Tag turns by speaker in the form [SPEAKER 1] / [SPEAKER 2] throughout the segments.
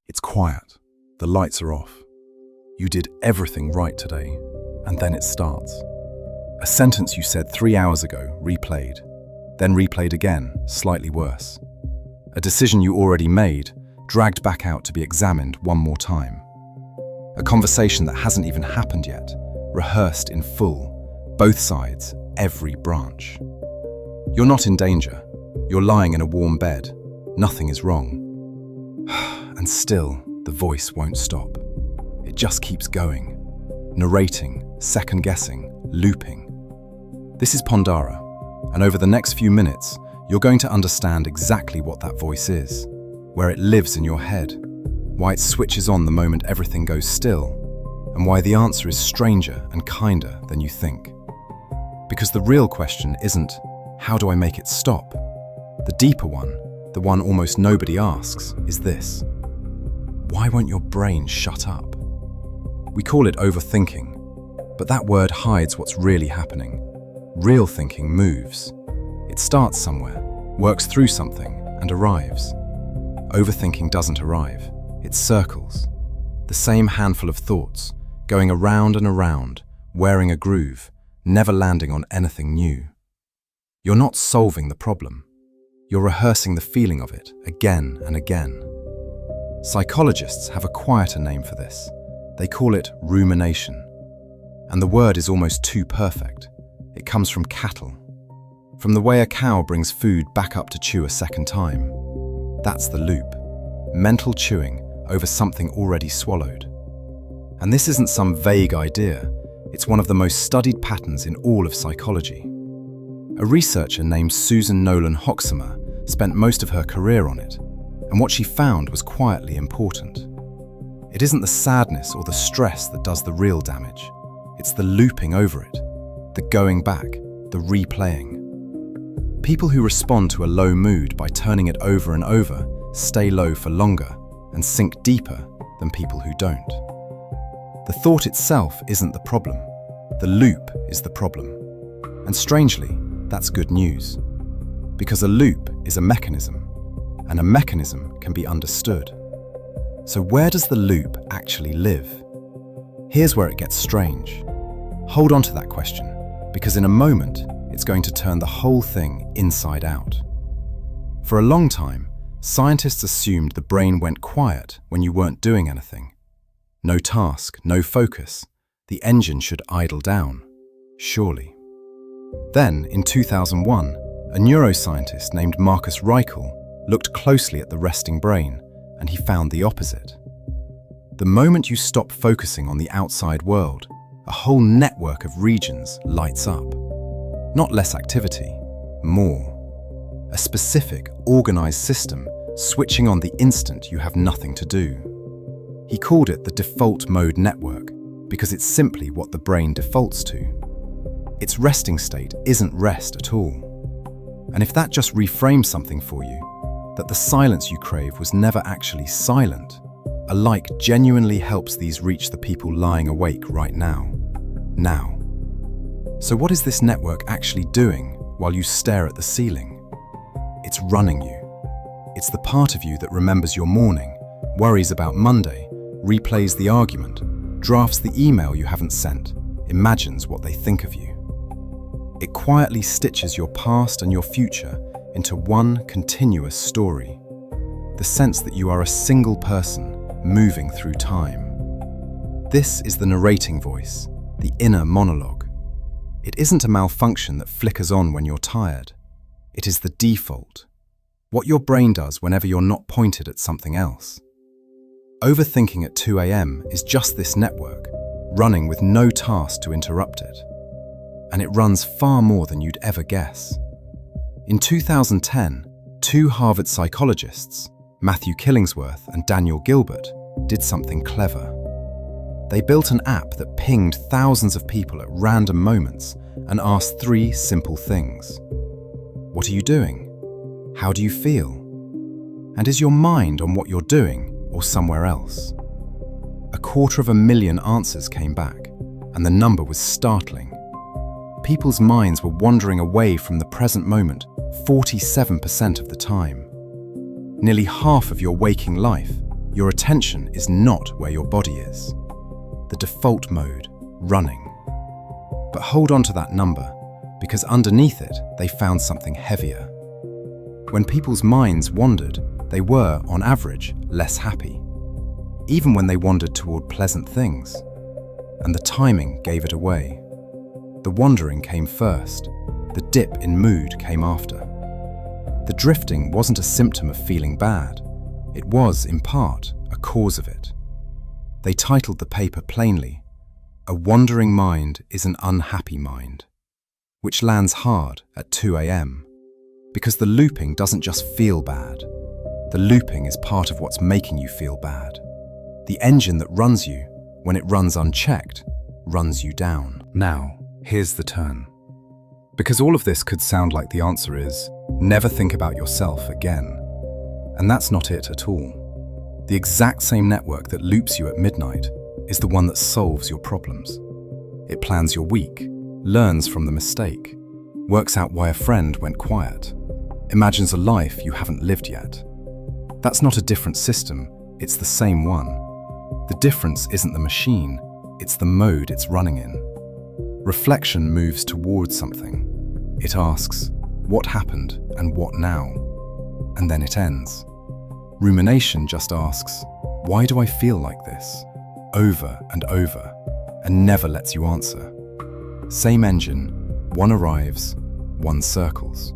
[SPEAKER 1] It's quiet. The lights are off. You did everything right today, and then it starts. A sentence you said 3 hours ago, replayed, then replayed again, slightly worse. A decision you already made, dragged back out to be examined one more time. A conversation that hasn't even happened yet, rehearsed in full, both sides, every branch. You're not in danger. You're lying in a warm bed. Nothing is wrong. And still, the voice won't stop. It just keeps going, narrating, second-guessing, looping. This is Pondara, and over the next few minutes, you're going to understand exactly what that voice is, where it lives in your head, why it switches on the moment everything goes still, and why the answer is stranger and kinder than you think. Because the real question isn't, how do I make it stop? The deeper one, the one almost nobody asks, is this. Why won't your brain shut up? We call it overthinking, but that word hides what's really happening. Real thinking moves. It starts somewhere, works through something, and arrives. Overthinking doesn't arrive. It circles. The same handful of thoughts, going around and around, wearing a groove, never landing on anything new. You're not solving the problem. You're rehearsing the feeling of it again and again. Psychologists have a quieter name for this. They call it rumination. And the word is almost too perfect. It comes from cattle. From the way a cow brings food back up to chew a second time. That's the loop. Mental chewing over something already swallowed. And this isn't some vague idea. It's one of the most studied patterns in all of psychology. A researcher named Nolen-Hoeksema spent most of her career on it, and what she found was quietly important. It isn't the sadness or the stress that does the real damage. It's the looping over it, the going back, the replaying. People who respond to a low mood by turning it over and over stay low for longer and sink deeper than people who don't. The thought itself isn't the problem. The loop is the problem. And strangely, that's good news. Because a loop is a mechanism, and a mechanism can be understood. So where does the loop actually live? Here's where it gets strange. Hold on to that question, because in a moment, it's going to turn the whole thing inside out. For a long time, scientists assumed the brain went quiet when you weren't doing anything. No task, no focus. The engine should idle down, surely. Then, in 2001, a neuroscientist named Marcus Reichel looked closely at the resting brain, and he found the opposite. The moment you stop focusing on the outside world, a whole network of regions lights up. Not less activity, more. A specific, organized system switching on the instant you have nothing to do. He called it the default mode network because it's simply what the brain defaults to. Its resting state isn't rest at all. And if that just reframes something for you, that the silence you crave was never actually silent, a like genuinely helps these reach the people lying awake right now. Now. So what is this network actually doing while you stare at the ceiling? It's running you. It's the part of you that remembers your morning, worries about Monday, replays the argument, drafts the email you haven't sent, imagines what they think of you. It quietly stitches your past and your future into one continuous story. The sense that you are a single person moving through time. This is the narrating voice, the inner monologue. It isn't a malfunction that flickers on when you're tired. It is the default. What your brain does whenever you're not pointed at something else. Overthinking at 2 a.m. is just this network, running with no task to interrupt it. And it runs far more than you'd ever guess. In 2010, 2 Harvard psychologists, Matthew Killingsworth and Daniel Gilbert, did something clever. They built an app that pinged thousands of people at random moments and asked 3 simple things. What are you doing? How do you feel? And is your mind on what you're doing or somewhere else? 250,000 answers came back, and the number was startling. People's minds were wandering away from the present moment 47% of the time. Nearly half of your waking life, Your attention is not where your body is. The default mode, running. But hold on to that number, because underneath it, they found something heavier. When people's minds wandered, they were, on average, less happy, even when they wandered toward pleasant things. And the timing gave it away. The wandering came first, the dip in mood came after. The drifting wasn't a symptom of feeling bad. It was, in part, a cause of it. They titled the paper plainly, "A Wandering Mind is an Unhappy Mind," which lands hard at 2 a.m. because the looping doesn't just feel bad. The looping is part of what's making you feel bad. The engine that runs you, when it runs unchecked, runs you down. Now, here's the turn. Because all of this could sound like the answer is, never think about yourself again. And that's not it at all. The exact same network that loops you at midnight is the one that solves your problems. It plans your week, learns from the mistake, works out why a friend went quiet, imagines a life you haven't lived yet. That's not a different system, it's the same one. The difference isn't the machine, it's the mode it's running in. Reflection moves towards something. It asks, what happened and what now? And then it ends. Rumination just asks, why do I feel like this? Over and over, and never lets you answer. Same engine, one arrives, one circles.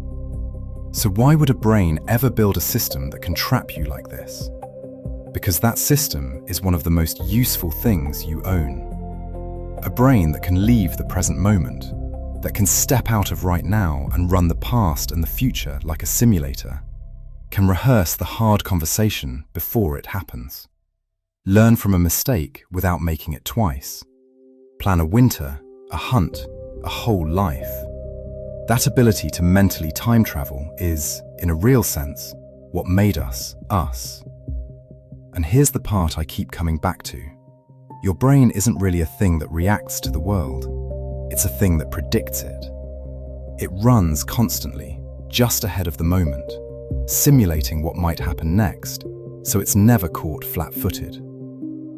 [SPEAKER 1] So why would a brain ever build a system that can trap you like this? Because that system is one of the most useful things you own. A brain that can leave the present moment, that can step out of right now and run the past and the future like a simulator, can rehearse the hard conversation before it happens. Learn from a mistake without making it twice. Plan a winter, a hunt, a whole life. That ability to mentally time travel is, in a real sense, what made us, us. And here's the part I keep coming back to. Your brain isn't really a thing that reacts to the world. It's a thing that predicts it. It runs constantly, just ahead of the moment, simulating what might happen next, so it's never caught flat-footed.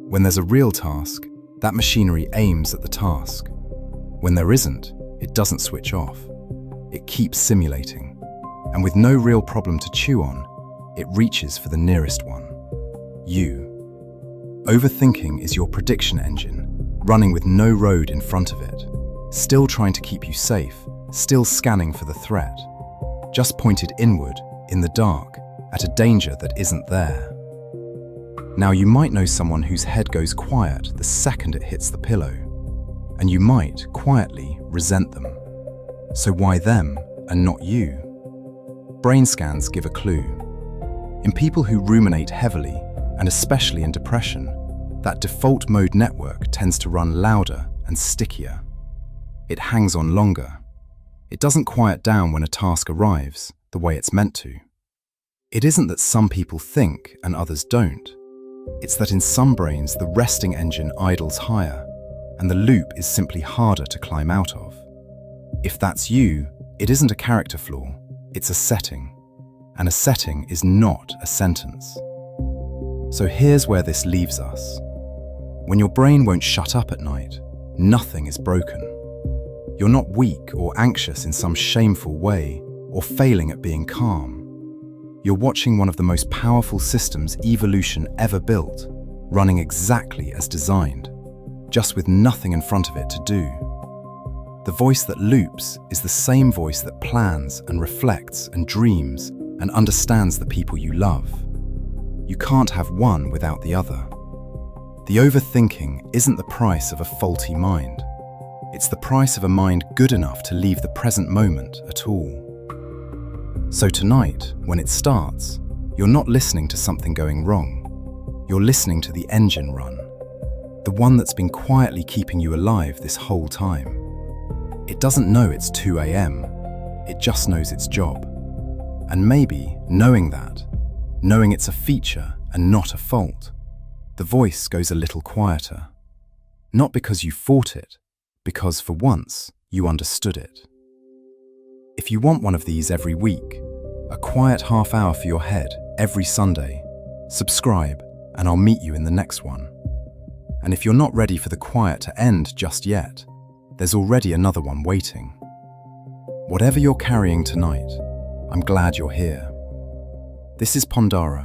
[SPEAKER 1] When there's a real task, that machinery aims at the task. When there isn't, it doesn't switch off. It keeps simulating, and with no real problem to chew on, it reaches for the nearest one. You. Overthinking is your prediction engine, running with no road in front of it, still trying to keep you safe, still scanning for the threat, just pointed inward, in the dark, at a danger that isn't there. Now you might know someone whose head goes quiet the second it hits the pillow, and you might, quietly, resent them. So why them, and not you? Brain scans give a clue. In people who ruminate heavily, and especially in depression, that default mode network tends to run louder and stickier. It hangs on longer. It doesn't quiet down when a task arrives, the way it's meant to. It isn't that some people think and others don't. It's that in some brains the resting engine idles higher, and the loop is simply harder to climb out of. If that's you, it isn't a character flaw, it's a setting. And a setting is not a sentence. So here's where this leaves us. When your brain won't shut up at night, nothing is broken. You're not weak or anxious in some shameful way, or failing at being calm. You're watching one of the most powerful systems evolution ever built, running exactly as designed, just with nothing in front of it to do. The voice that loops is the same voice that plans and reflects and dreams and understands the people you love. You can't have one without the other. The overthinking isn't the price of a faulty mind. It's the price of a mind good enough to leave the present moment at all. So tonight, when it starts, you're not listening to something going wrong. You're listening to the engine run, the one that's been quietly keeping you alive this whole time. It doesn't know it's 2 a.m. It just knows its job. And maybe, knowing that, knowing it's a feature and not a fault, the voice goes a little quieter. Not because you fought it, because for once you understood it. If you want one of these every week, a quiet half hour for your head every Sunday, subscribe and I'll meet you in the next one. And if you're not ready for the quiet to end just yet, there's already another one waiting. Whatever you're carrying tonight, I'm glad you're here. This is Pondara,